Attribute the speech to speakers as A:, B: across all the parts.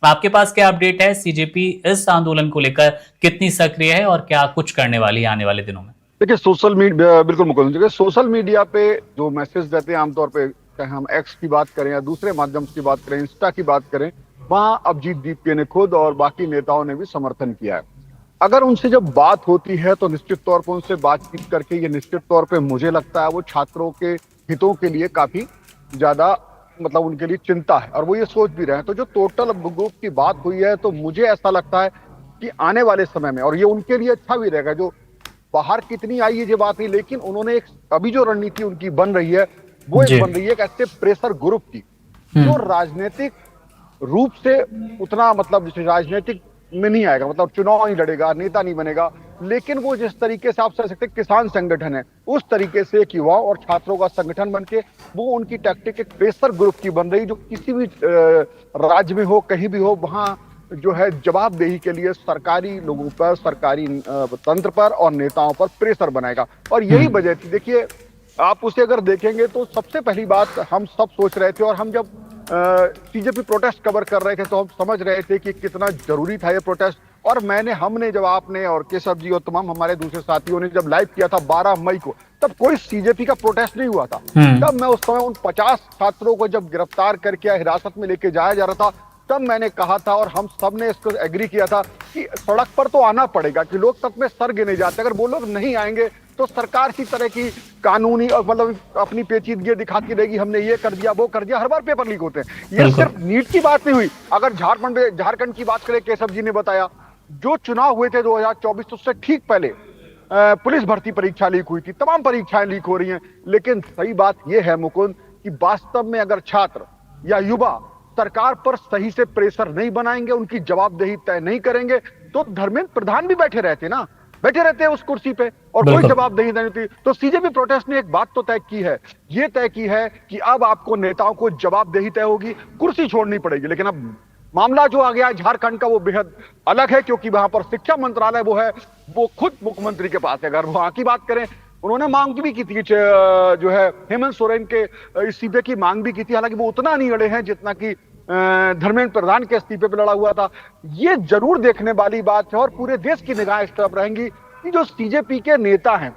A: आपके पास क्या अपडेट है? सीजेपी इस आंदोलन को लेकर कितनी सक्रिय है और क्या कुछ करने वाली है आने वाले दिनों में?
B: देखिए सोशल मीडिया, बिल्कुल मुकुंद, देखिए सोशल मीडिया पे जो मैसेज रहते हैं आमतौर पे, चाहे हम एक्स की बात करें या दूसरे माध्यम की बात करें, इंस्टा की बात करें, वहां अभिजीत दीपके ने खुद और बाकी नेताओं ने भी समर्थन किया है। अगर उनसे जब बात होती है तो निश्चित तौर पर उनसे बातचीत करके ये निश्चित तौर पे मुझे लगता है वो छात्रों के हितों के लिए काफी ज्यादा, मतलब उनके लिए चिंता है और वो ये सोच भी रहे हैं। तो जो टोटल ग्रुप की बात हुई है तो मुझे ऐसा लगता है कि आने वाले समय में, और ये उनके लिए अच्छा भी रहेगा, जो बाहर कितनी आई है ये बात नहीं, लेकिन उन्होंने एक अभी जो रणनीति उनकी बन रही है वो एक
A: जी।
B: बन रही है एक ऐसे प्रेशर ग्रुप की जो
A: हम्म।
B: राजनीतिक रूप से उतना, मतलब जैसे राजनीतिक में नहीं आएगा, मतलब चुनाव नहीं लड़ेगा, नेता नहीं बनेगा, लेकिन वो जिस तरीके से आप समझ सकते हैं किसान संगठन है, उस तरीके से एक युवाओं और छात्रों का संगठन बन के वो उनकी टैक्टिक एक प्रेशर ग्रुप की बन रही, जो किसी भी राज्य में हो, कहीं भी हो, वहां जो है जवाबदेही के लिए सरकारी लोगों पर, सरकारी तंत्र पर और नेताओं पर प्रेशर बनाएगा। और यही
A: हम्म।
B: वजह थी। देखिए आप उसे अगर देखेंगे तो सबसे पहली बात हम सब सोच रहे थे, और हम जब सीजेपी प्रोटेस्ट कवर कर रहे थे तो हम समझ रहे थे कि कितना जरूरी था ये प्रोटेस्ट। और हमने जब, आपने और केशव जी और तमाम हमारे दूसरे साथियों ने जब लाइव किया था 12 मई को, तब कोई सीजेपी का प्रोटेस्ट नहीं हुआ था।
A: हम्म।
B: तब मैं उस समय उन 50 छात्रों को जब गिरफ्तार करके हिरासत में लेके जाया जा रहा था, तब मैंने कहा था और हम सब ने इसको एग्री किया था कि सड़क पर तो आना पड़ेगा, कि लोकतंत्र में सर गिने जाते, अगर वो लोग नहीं आएंगे तो सरकार की तरह की कानूनी और मतलब अपनी पेचीदगी दिखाती रहेगी, हमने ये कर दिया वो कर दिया, हर बार पेपर लीक होते हैं। ये
A: बिल्कुल।
B: सिर्फ नीट की बात नहीं हुई, अगर झारखंड की बात करें, केशव जी ने बताया जो चुनाव हुए थे 2024, उससे ठीक पहले पुलिस भर्ती परीक्षा लीक हुई थी, तमाम परीक्षाएं लीक हो रही हैं। लेकिन सही बात यह है मुकुंद कि वास्तव में अगर छात्र या युवा सरकार पर सही से प्रेशर नहीं बनाएंगे, उनकी जवाबदेही तय नहीं करेंगे, तो धर्मेंद्र प्रधान भी बैठे रहते हैं उस कुर्सी पे और कोई
A: बिल्कुल।
B: जवाबदेही नहीं होती। तो सीजेपी प्रोटेस्ट ने एक बात तो तय की है, ये तय की है कि अब आपको नेताओं को जवाबदेही तय होगी, कुर्सी छोड़नी पड़ेगी। लेकिन अब मामला जो आ गया झारखंड का वो बेहद अलग है, क्योंकि वहां पर शिक्षा मंत्रालय वो खुद मुख्यमंत्री के पास है। अगर वहां की बात करें, उन्होंने मांग भी की थी, जो है हेमंत सोरेन के इस्तीफे की मांग भी की थी, हालांकि वो उतना नहीं लड़े हैं जितना कि धर्मेंद्र प्रधान के इस्तीफे पर लड़ा हुआ था। ये जरूर देखने वाली बात है और पूरे देश की निगाह इस तरफ रहेंगी कि जो सीजेपी के नेता हैं,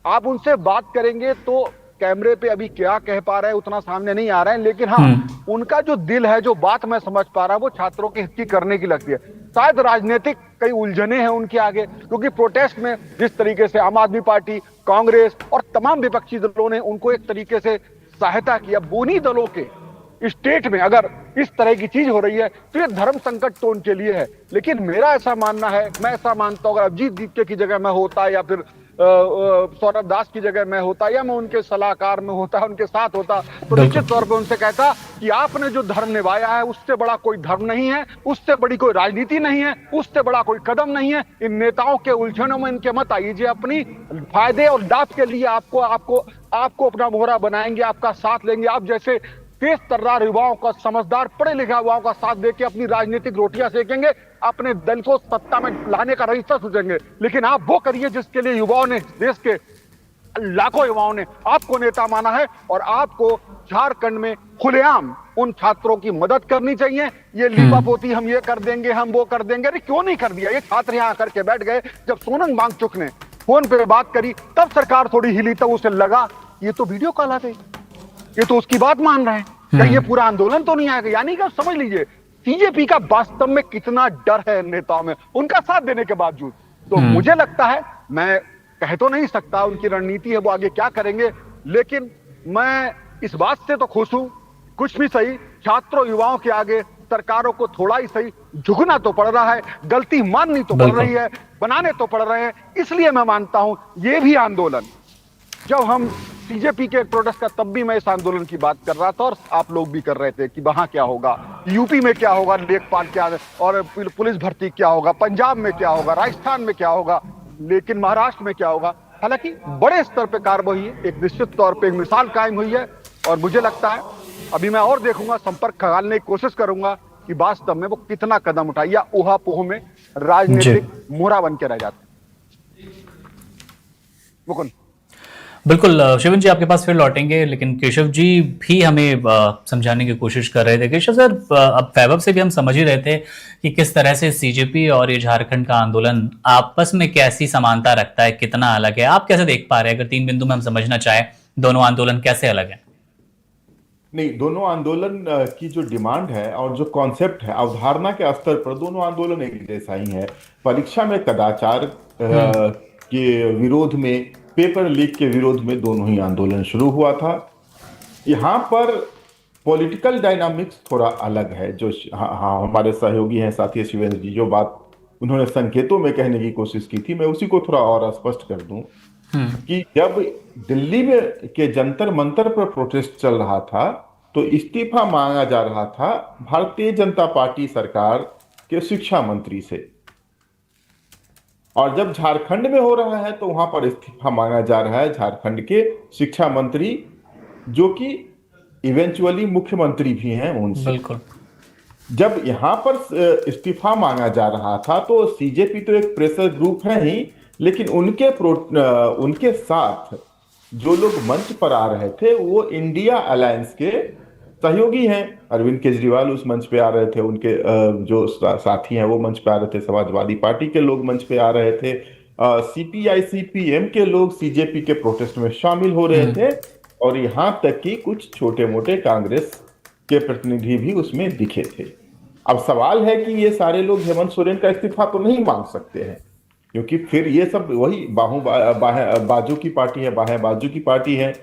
B: आप उनसे बात करेंगे तो कैमरे पे अभी क्या कह पा रहे हैं उतना सामने नहीं आ रहा है, लेकिन हाँ,
A: हम्म।
B: उनका जो दिल है, जो बात मैं समझ पा रहा हूं, वो छात्रों के हित की करने की लगती है। शायद राजनीतिक कई उलझने हैं उनके आगे, क्योंकि प्रोटेस्ट में जिस तरीके से आम आदमी पार्टी, कांग्रेस और तमाम विपक्षी दलों ने उनको एक तरीके से सहायता किया, उन्हीं दलों के स्टेट में अगर इस तरह की चीज हो रही है तो ये धर्म संकट तो उनके लिए है। लेकिन मेरा ऐसा मानना है, मैं ऐसा मानता हूं, अगर अभिजीत दीपके की जगह मैं होता या फिर सौरभ दास की जगह मैं होता या मैं उनके सलाहकार में होता, उनके साथ होता, तो
A: बिल्कुल।
B: निश्चित तौर पर उनसे कहता कि आपने जो धर्म निभाया है उससे बड़ा कोई धर्म नहीं है, उससे बड़ी कोई राजनीति नहीं है, उससे बड़ा कोई कदम नहीं है। इन नेताओं के उलझनों में इनके मत आइए, अपनी फायदे और लाभ के लिए आपको आपको आपको अपना मोहरा बनाएंगे, आपका साथ लेंगे। आप जैसे तेज तर्रार युवाओं का, समझदार पढ़े लिखे युवाओं का साथ देके अपनी राजनीतिक रोटियां सेकेंगे, अपने दल को सत्ता में लाने का रास्ता सोचेंगे। लेकिन आप वो करिए जिसके लिए युवाओं ने, देश के लाखों युवाओं ने आपको नेता माना है, और आपको झारखंड में खुलेआम उन छात्रों की मदद करनी चाहिए। ये लीपापोती हम ये कर देंगे, हम वो कर देंगे, अरे क्यों नहीं कर दिया? ये छात्र यहां आकर के बैठ गए, जब सोनम वांगचुक ने फोन पे बात करी तब सरकार थोड़ी हिली, तब उसे लगा ये तो वीडियो कॉल आ गई, ये तो उसकी बात मान रहे हैं, कहीं ये पूरा आंदोलन तो नहीं आएगा। यानी कि आप समझ लीजिए सीजेपी का वास्तव में कितना डर है नेताओं में, उनका साथ देने के बावजूद। तो मुझे लगता है, मैं कह तो नहीं सकता उनकी रणनीति है वो आगे क्या करेंगे, लेकिन मैं इस बात से तो खुश हूं, कुछ भी सही छात्रों युवाओं के आगे सरकारों को थोड़ा ही सही झुकना तो पड़ रहा है, गलती माननी तो पड़
A: बिल्कुल।
B: रही है, बनाने तो पड़ रहे हैं। इसलिए मैं मानता हूं ये भी आंदोलन, जब हम सीजेपी के प्रोटेस्ट का, तब भी मैं इस आंदोलन की बात कर रहा था और आप लोग भी कर रहे थे कि वहां क्या होगा, यूपी में क्या होगा, लेखपाल क्या और पुलिस भर्ती क्या होगा, पंजाब में क्या होगा, राजस्थान में क्या होगा, लेकिन महाराष्ट्र में क्या होगा। हालांकि बड़े स्तर पे कार्रवाई है, एक निश्चित तौर पे एक मिसाल कायम हुई है, और मुझे लगता है अभी मैं और देखूंगा, संपर्क खंगालने की कोशिश करूंगा कि वास्तव में वो कितना कदम उठाए या ऊहापोह में
A: जी।
B: राजनीतिक मोहरा बन के रह जाते हैं। मुकुंद।
A: बिल्कुल शिवन जी आपके पास फिर लौटेंगे, लेकिन केशव जी भी हमें समझाने की कोशिश कर रहे थे। केशव सर, अब वैभव से भी हम समझ ही रहे थे कि किस तरह से सीजेपी और ये झारखंड का आंदोलन आपस में कैसी समानता रखता है, कितना अलग है। आप कैसे देख पा रहे हैं, अगर 3 बिंदु में हम समझना चाहें दोनों आंदोलन कैसे अलग है?
C: नहीं, दोनों आंदोलन की जो डिमांड है और जो कॉन्सेप्ट है, अवधारणा के स्तर पर दोनों आंदोलन एक जैसा ही है। परीक्षा में कदाचार
A: हम्म।
C: के विरोध में, पेपर लीक के विरोध में दोनों ही आंदोलन शुरू हुआ था। यहाँ पर पॉलिटिकल डायनामिक्स थोड़ा अलग है। जो हाँ, हाँ, हमारे सहयोगी हैं साथी शिवेंद्र जी, जो बात उन्होंने संकेतों में कहने की कोशिश की थी, मैं उसी को थोड़ा और स्पष्ट कर दूं
A: हम्म।
C: कि जब दिल्ली में के जंतर मंतर पर प्रोटेस्ट चल रहा था तो इस्तीफा मांगा जा रहा था भारतीय जनता पार्टी सरकार के शिक्षा मंत्री से, और जब झारखंड में हो रहा है तो वहां पर इस्तीफा मांगा जा रहा है झारखंड के शिक्षा मंत्री, जो कि इवेंचुअली मुख्यमंत्री भी हैं, उनसे।
A: बिल्कुल।
C: जब यहां पर इस्तीफा मांगा जा रहा था तो सीजेपी तो एक प्रेशर ग्रुप है ही, लेकिन उनके साथ जो लोग मंच पर आ रहे थे वो इंडिया अलायंस के सहयोगी हैं। अरविंद केजरीवाल उस मंच पे आ रहे थे, उनके जो साथी हैं वो मंच पे आ रहे थे, समाजवादी पार्टी के लोग मंच पे आ रहे थे, सीपीआई सीपीएम के लोग सीजेपी के प्रोटेस्ट में शामिल हो रहे थे, और यहां तक कि कुछ छोटे मोटे कांग्रेस के प्रतिनिधि भी उसमें दिखे थे। अब सवाल है कि ये सारे लोग हेमंत सोरेन का इस्तीफा तो नहीं मांग सकते हैं, क्योंकि फिर ये सब वही बाजू की पार्टी है, बाहें बाजू की पार्टी है,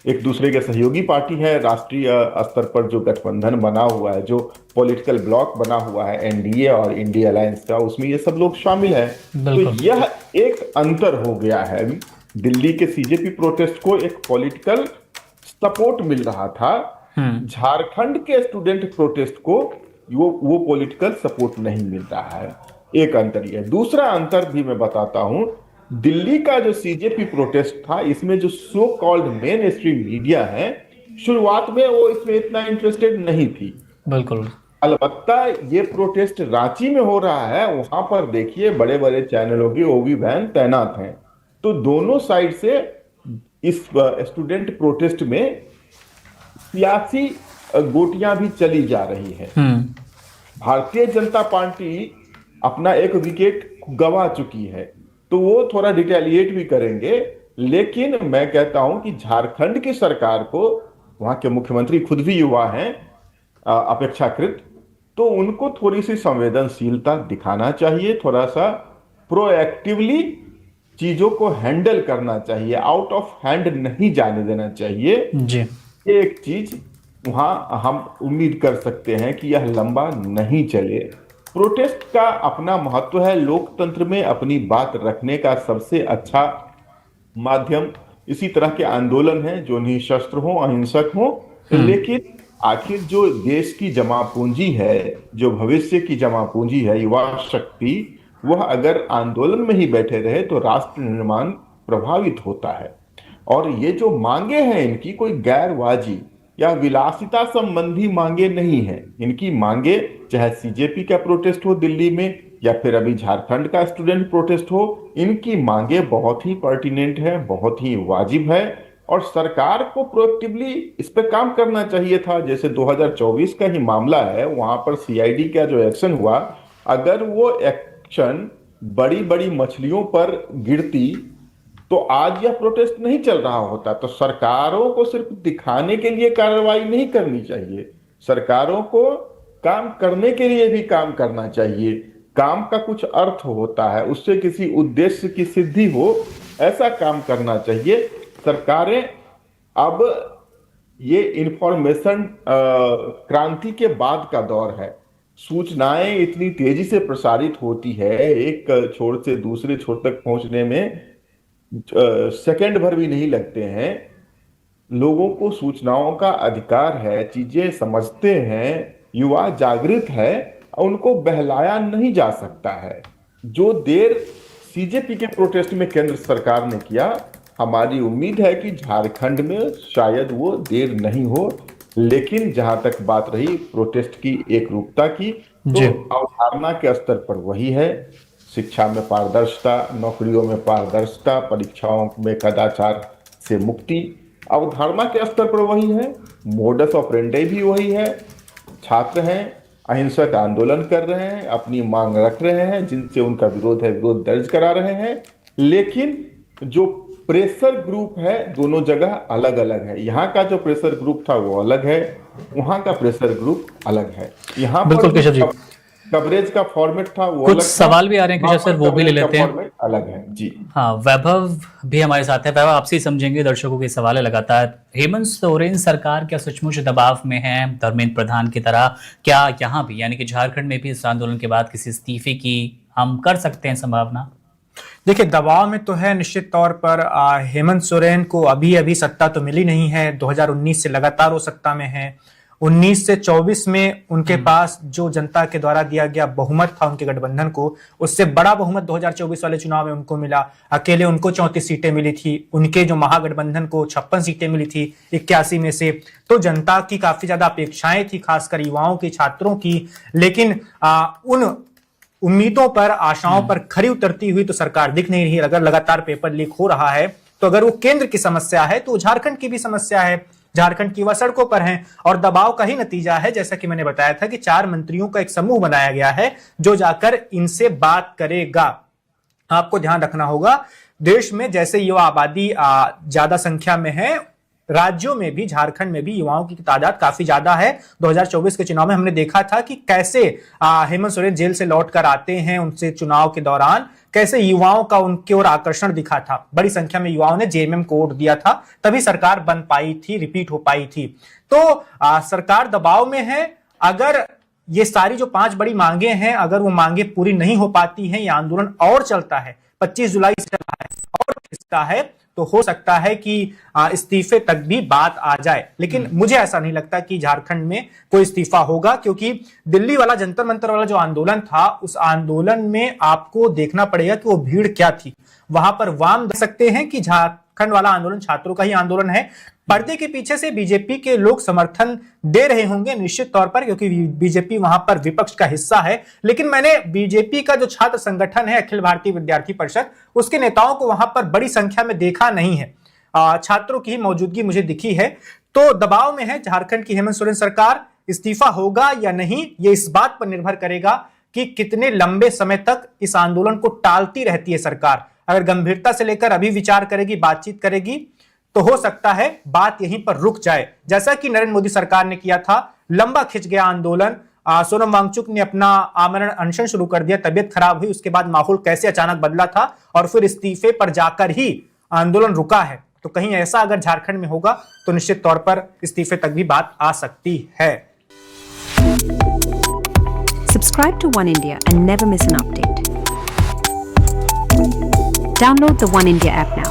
C: एक दूसरे के सहयोगी पार्टी है। राष्ट्रीय स्तर पर जो गठबंधन बना हुआ है, जो पॉलिटिकल ब्लॉक बना हुआ है एनडीए और इंडिया अलायंस का, उसमें ये सब लोग शामिल हैं। तो यह एक अंतर हो गया है। दिल्ली के सीजेपी प्रोटेस्ट को एक पॉलिटिकल सपोर्ट मिल रहा था, झारखंड के स्टूडेंट प्रोटेस्ट को वो पॉलिटिकल सपोर्ट नहीं मिल रहा है। एक अंतर यह है। दूसरा अंतर भी मैं बताता हूं, दिल्ली का जो सीजेपी प्रोटेस्ट था, इसमें जो so called main stream media है, शुरुआत में वो इसमें इतना इंटरेस्टेड नहीं थी।
A: बिल्कुल।
C: अलबत्ता ये प्रोटेस्ट रांची में हो रहा है, वहां पर देखिए बड़े बड़े चैनलों की ओवी वैन तैनात हैं। तो दोनों साइड से इस स्टूडेंट प्रोटेस्ट में सियासी गोटियां भी चली जा रही है। भारतीय जनता पार्टी अपना एक विकेट गंवा चुकी है, तो वो थोड़ा रिटेलिएट भी करेंगे। लेकिन मैं कहता हूं कि झारखंड की सरकार को, वहां के मुख्यमंत्री खुद भी युवा हैं अपेक्षाकृत, तो उनको थोड़ी सी संवेदनशीलता दिखाना चाहिए, थोड़ा सा प्रोएक्टिवली चीजों को हैंडल करना चाहिए, आउट ऑफ हैंड नहीं जाने देना चाहिए
A: जी।
C: ये एक चीज वहां हम उम्मीद कर सकते हैं कि यह लंबा नहीं चले। प्रोटेस्ट का अपना महत्व है, लोकतंत्र में अपनी बात रखने का सबसे अच्छा माध्यम इसी तरह के आंदोलन हैं, जो निशस्त्र हो, अहिंसक हो। लेकिन आखिर जो देश की जमा पूंजी है, जो भविष्य की जमा पूंजी है, युवा शक्ति, वह अगर आंदोलन में ही बैठे रहे तो राष्ट्र निर्माण प्रभावित होता है। और ये जो मांगे हैं इनकी कोई गैरवाजी या विलासिता संबंधी मांगे नहीं है। इनकी मांगे, चाहे सीजेपी का प्रोटेस्ट हो दिल्ली में या फिर अभी झारखंड का स्टूडेंट प्रोटेस्ट हो, इनकी मांगे बहुत ही पर्टिनेंट है, बहुत ही वाजिब है, और सरकार को प्रोएक्टिवली इस पे काम करना चाहिए था। जैसे 2024 का ही मामला है, वहां पर सीआईडी का जो एक्शन हुआ, अगर वो एक्शन बड़ी बड़ी मछलियों पर गिरती तो आज यह प्रोटेस्ट नहीं चल रहा होता। तो सरकारों को सिर्फ दिखाने के लिए कार्रवाई नहीं करनी चाहिए, सरकारों को काम करने के लिए भी काम करना चाहिए। काम का कुछ अर्थ होता है, उससे किसी उद्देश्य की सिद्धि हो, ऐसा काम करना चाहिए। सरकारें अब, ये इंफॉर्मेशन क्रांति के बाद का दौर है, सूचनाएं इतनी तेजी से प्रसारित होती है, एक छोर से दूसरे छोर तक पहुंचने में सेकंड भर भी नहीं लगते हैं। लोगों को सूचनाओं का अधिकार है, चीजें समझते हैं, युवा जागृत है, उनको बहलाया नहीं जा सकता है। जो देर सीजेपी के प्रोटेस्ट में केंद्र सरकार ने किया, हमारी उम्मीद है कि झारखंड में शायद वो देर नहीं हो। लेकिन जहां तक बात रही प्रोटेस्ट की एक रूपता की, तो अवधारणा के स्तर पर वही है, शिक्षा में पारदर्शिता, नौकरियों में पारदर्शिता, परीक्षाओं में कदाचार से मुक्ति अवधारणा के स्तर पर वही है, मोडस ऑपरेंडी भी वही है। छात्र हैं, अहिंसक आंदोलन कर रहे हैं, अपनी मांग रख रहे हैं, जिनसे उनका विरोध है विरोध दर्ज करा रहे हैं, लेकिन जो प्रेशर ग्रुप है दोनों जगह अलग अलग है। यहाँ का जो प्रेशर ग्रुप था वो अलग है, वहां का प्रेशर ग्रुप अलग है। यहाँ
A: बिल्कुल केशव जी,
C: कवरेज का फॉर्मेट था वो
A: कुछ
C: अलग
A: सवाल भी आ रहे हैं केशव सर, वो भी ले लेते हैं।
C: अलग है जी।
A: हाँ, वैभव भी हमारे साथ है। वैभव, आपसे ही समझेंगे, दर्शकों के सवाल है लगातार। हेमंत सोरेन सरकार क्या सचमुच दबाव में है धर्मेंद्र प्रधान की तरह? क्या यहाँ भी यानी कि झारखंड में भी इस आंदोलन के बाद किसी इस्तीफे की हम कर सकते हैं संभावना?
D: देखिए, दबाव में तो है निश्चित तौर पर। हेमंत सोरेन को अभी अभी सत्ता तो मिली नहीं है, 2019 से लगातार वो सत्ता में है। 19 से 24 में उनके पास जो जनता के द्वारा दिया गया बहुमत था उनके गठबंधन को, उससे बड़ा बहुमत 2024 वाले चुनाव में उनको मिला। अकेले उनको 34 सीटें मिली थी, उनके जो महागठबंधन को 56 सीटें मिली थी 81 में से। तो जनता की काफी ज्यादा अपेक्षाएं थी, खासकर युवाओं की, छात्रों की। लेकिन उन उम्मीदों पर, आशाओं पर खरी उतरती हुई तो सरकार दिख नहीं रही। अगर लगातार पेपर लीक हो रहा है तो अगर वो केंद्र की समस्या है तो झारखंड की भी समस्या है। झारखंड की वह सड़कों पर हैं और दबाव का ही नतीजा है, जैसा कि मैंने बताया था कि 4 मंत्रियों का एक समूह बनाया गया है जो जाकर इनसे बात करेगा। आपको ध्यान रखना होगा, देश में जैसे युवा आबादी ज्यादा संख्या में है, राज्यों में भी, झारखंड में भी युवाओं की तादाद काफी ज्यादा है। 2024 के चुनाव में हमने देखा था कि कैसे हेमंत सोरेन जेल से लौट कर आते हैं, उनसे चुनाव के दौरान कैसे युवाओं का उनकी ओर आकर्षण दिखा था। बड़ी संख्या में युवाओं ने जेएमएम को वोट दिया था, तभी सरकार बन पाई थी, रिपीट हो पाई थी। तो सरकार दबाव में है। अगर ये सारी जो 5 बड़ी मांगे हैं, अगर वो मांगे पूरी नहीं हो पाती हैं, ये आंदोलन और चलता है, 25 जुलाई से चला है और इसका है, तो हो सकता है कि इस्तीफे तक भी बात आ जाए। लेकिन मुझे ऐसा नहीं लगता कि झारखंड में कोई इस्तीफा होगा, क्योंकि दिल्ली वाला जंतर मंतर वाला जो आंदोलन था, उस आंदोलन में आपको देखना पड़ेगा कि वो भीड़ क्या थी। वहां पर वाम देख सकते हैं कि झारखंड वाला आंदोलन छात्रों का ही आंदोलन है। पर्दे के पीछे से बीजेपी के लोग समर्थन दे रहे होंगे निश्चित तौर पर, क्योंकि बीजेपी वहां पर विपक्ष का हिस्सा है। लेकिन मैंने बीजेपी का जो छात्र संगठन है, अखिल भारतीय विद्यार्थी परिषद, उसके नेताओं को वहां पर बड़ी संख्या में देखा नहीं है। छात्रों की ही मौजूदगी मुझे दिखी है। तो दबाव में है झारखंड की हेमंत सोरेन सरकार। इस्तीफा होगा या नहीं, ये इस बात पर निर्भर करेगा कि कितने लंबे समय तक इस आंदोलन को टालती रहती है सरकार। अगर गंभीरता से लेकर अभी विचार करेगी, बातचीत करेगी, तो हो सकता है बात यहीं पर रुक जाए, जैसा कि नरेंद्र मोदी सरकार ने किया था। लंबा खिंच गया आंदोलन। सोनम वांगचुक ने अपना आमरण अनशन शुरू कर दिया, तबीयत खराब हुई, उसके बाद माहौल कैसे अचानक बदला था और फिर इस्तीफे पर जाकर ही आंदोलन रुका है। तो कहीं ऐसा अगर झारखंड में होगा तो निश्चित तौर पर इस्तीफे तक भी बात आ सकती है।
E: Subscribe to One India and never miss an update. Download the One India app now.